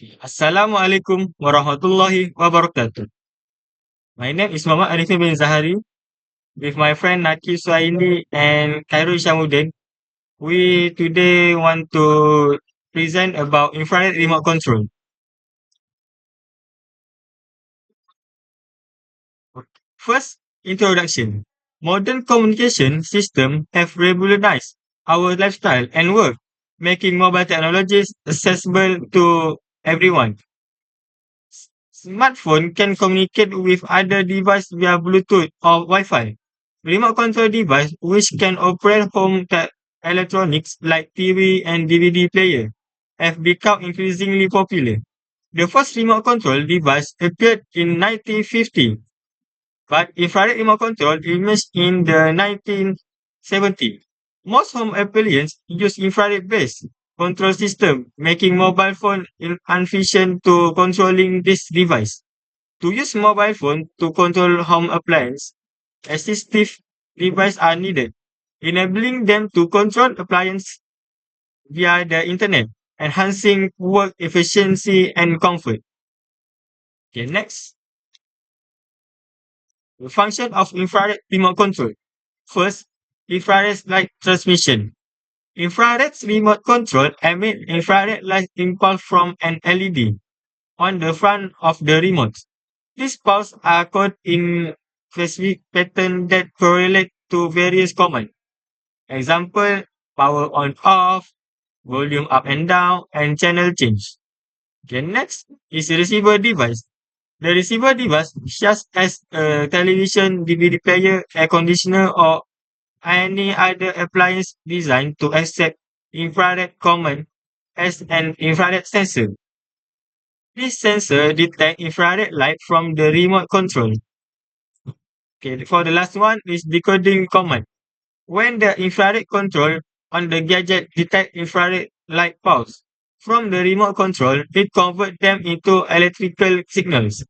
Assalamualaikum warahmatullahi wabarakatuh. My name is Muhammad Arifin bin Zahari with my friend Naki Suhaini and Khairul Syamuddin. We today want to present about infrared remote control. First, introduction. Modern communication systems have revolutionized our lifestyle and work, making mobile technologies accessible to everyone. Smartphone can communicate with other devices via Bluetooth or Wi-Fi. Remote control device which can operate home electronics like TV and DVD player have become increasingly popular. The first remote control device appeared in 1950, but infrared remote control emerged in the 1970s. Most home appliances use infrared-based control system, making mobile phone inefficient to controlling this device. To use mobile phone to control home appliance, assistive devices are needed, enabling them to control appliance via the internet, enhancing work efficiency and comfort. Okay, next, the function of infrared remote control. First, infrared light transmission. Infrared remote control emit infrared light impulse from an LED on the front of the remote. These pulses are coded in specific pattern that correlate to various commands. Example, power on off, volume up and down, and channel change. Okay, next is receiver device. The receiver device, such as a television, DVD player, air conditioner, or any other appliance designed to accept infrared command as an infrared sensor. This sensor detects infrared light from the remote control. Okay, for the last one is decoding command. When the infrared control on the gadget detect infrared light pulse from the remote control, it converts them into electrical signals.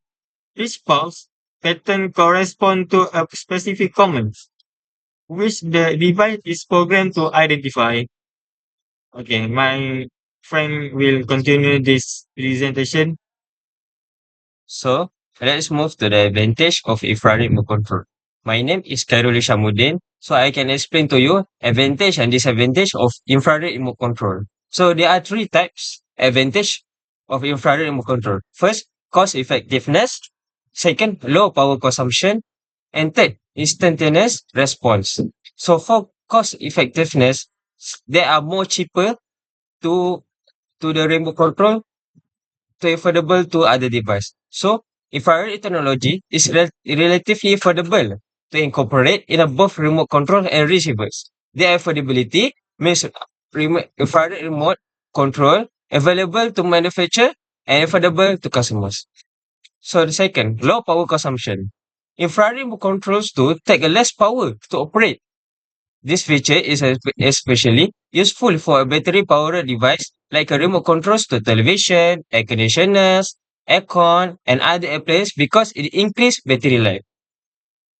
Each pulse pattern corresponds to a specific command, which the device is programmed to identify. Okay, my friend will continue this presentation. So let's move to the advantage of infrared remote control. My name is Khairul Syamuddin, so I can explain to you advantage and disadvantage of infrared remote control. So there are three types advantage of infrared remote control. First, cost effectiveness. Second, low power consumption. And third, instantaneous response. So for cost effectiveness, they are more cheaper to the remote control to affordable to other device. So, infrared technology is relatively affordable to incorporate in a both remote control and receivers. The affordability means infrared remote control available to manufacture and affordable to customers. So the second, low power consumption. Infrared remote controls to take a less power to operate. This feature is especially useful for a battery-powered device like a remote controls to television, air conditioners, aircon, and other appliances because it increases battery life.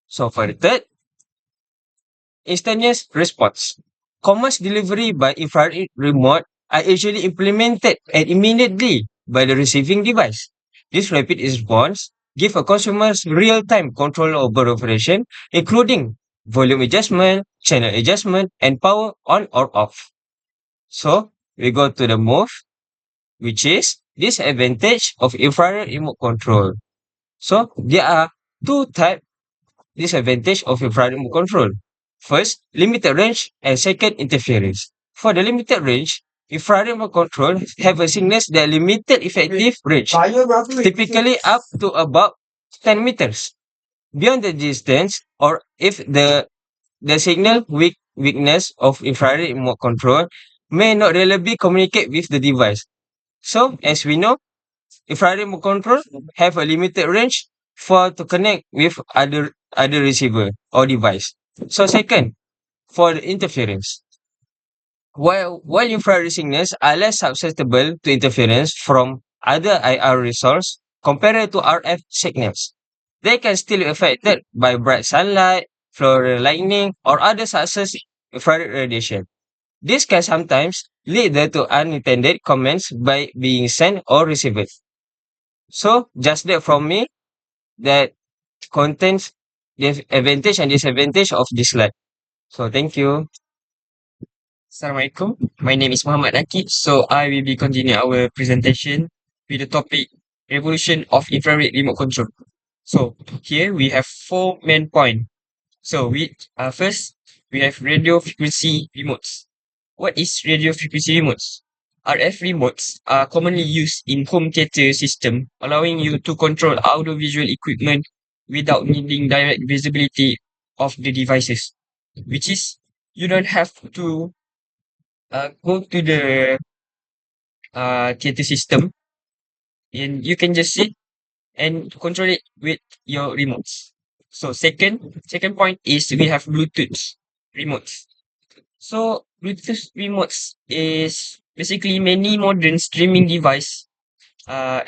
So for the third, instantaneous response. Commerce delivery by infrared remote are usually implemented and immediately by the receiving device. This rapid response give a consumer's real-time control over operation, including volume adjustment, channel adjustment, and power on or off. So we go to the move, which is disadvantage of infrared remote control. So there are two type disadvantage of infrared remote control. First, limited range, and second, interference. For the limited range, infrared remote control have a signals that limited effective range, typically up to about 10 meters. Beyond the distance, or if the signal weakness of infrared remote control may not reliably communicate with the device. So, as we know, infrared remote control have a limited range for to connect with other receiver or device. So second, for the interference. While infrared signals are less susceptible to interference from other IR resource compared to RF signals, they can still be affected by bright sunlight, fluorescent lightning, or other such as infrared radiation. This can sometimes lead to unintended comments by being sent or received. So just that from me that contains the advantage and disadvantage of this slide. So thank you. Assalamualaikum. My name is Muhammad Nakib. So I will be continuing our presentation with the topic Revolution of Infrared Remote Control. So here we have four main points. So first we have radio frequency remotes. What is radio frequency remotes? RF remotes are commonly used in home theater system, allowing you to control audiovisual equipment without needing direct visibility of the devices. Which is you don't have to go to the theater system and you can just sit and control it with your remotes. So second point is we have Bluetooth remotes. So Bluetooth remotes is basically many modern streaming device. Uh,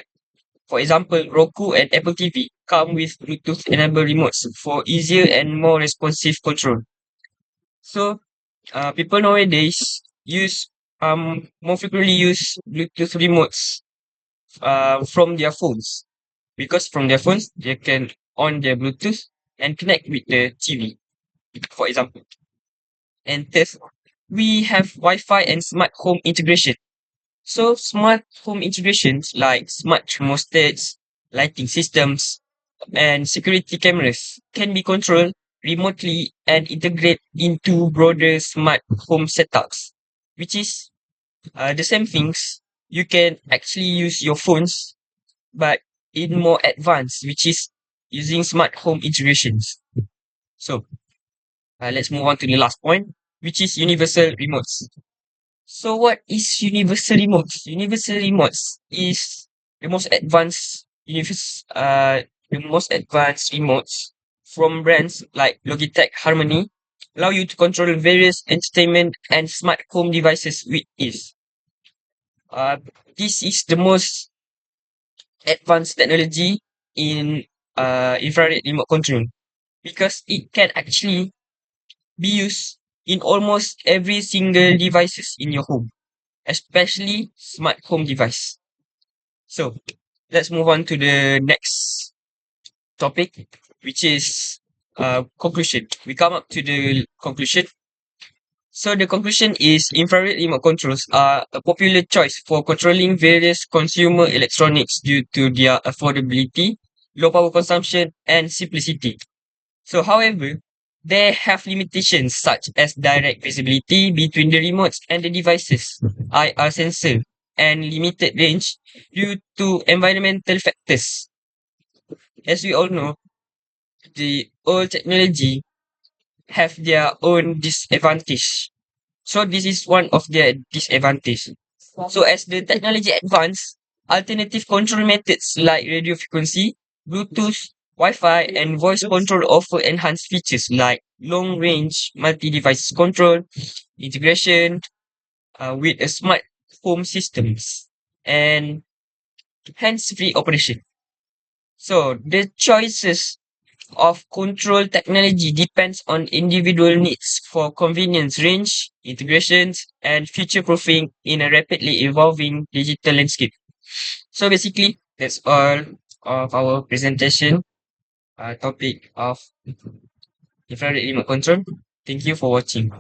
for example, Roku and Apple TV come with Bluetooth enabled remotes for easier and more responsive control. So people nowadays use more frequently use Bluetooth remotes from their phones because from their phones they can on their Bluetooth and connect with the TV, for example. And third, we have Wi-Fi and smart home integration. So smart home integrations like smart thermostats, lighting systems, and security cameras can be controlled remotely and integrate into broader smart home setups, which is the same things. You can actually use your phones, but in more advanced, which is using smart home integrations. So let's move on to the last point, which is universal remotes. So what is universal remotes? Universal remotes is the most advanced the most advanced remotes from brands like Logitech Harmony allow you to control various entertainment and smart home devices with ease. Uh, this is the most advanced technology in infrared remote control because it can actually be used in almost every single devices in your home, especially smart home device. So let's move on to the next topic, which is conclusion. We come up to the conclusion. So the conclusion is infrared remote controls are a popular choice for controlling various consumer electronics due to their affordability, low power consumption, and simplicity. So, however, they have limitations such as direct visibility between the remotes and the devices, IR sensor, and limited range due to environmental factors. As we all know, the old technology have their own disadvantage. So this is one of their disadvantage. So as the technology advance, alternative control methods like radio frequency, Bluetooth, Wi-Fi, and voice control offer enhanced features like long-range multi-device control, integration with a smart home systems, and hands-free operation. So the choices of control technology depends on individual needs for convenience, range, integrations, and future-proofing in a rapidly evolving digital landscape. So basically, that's all of our presentation topic of infrared remote control. Thank you for watching.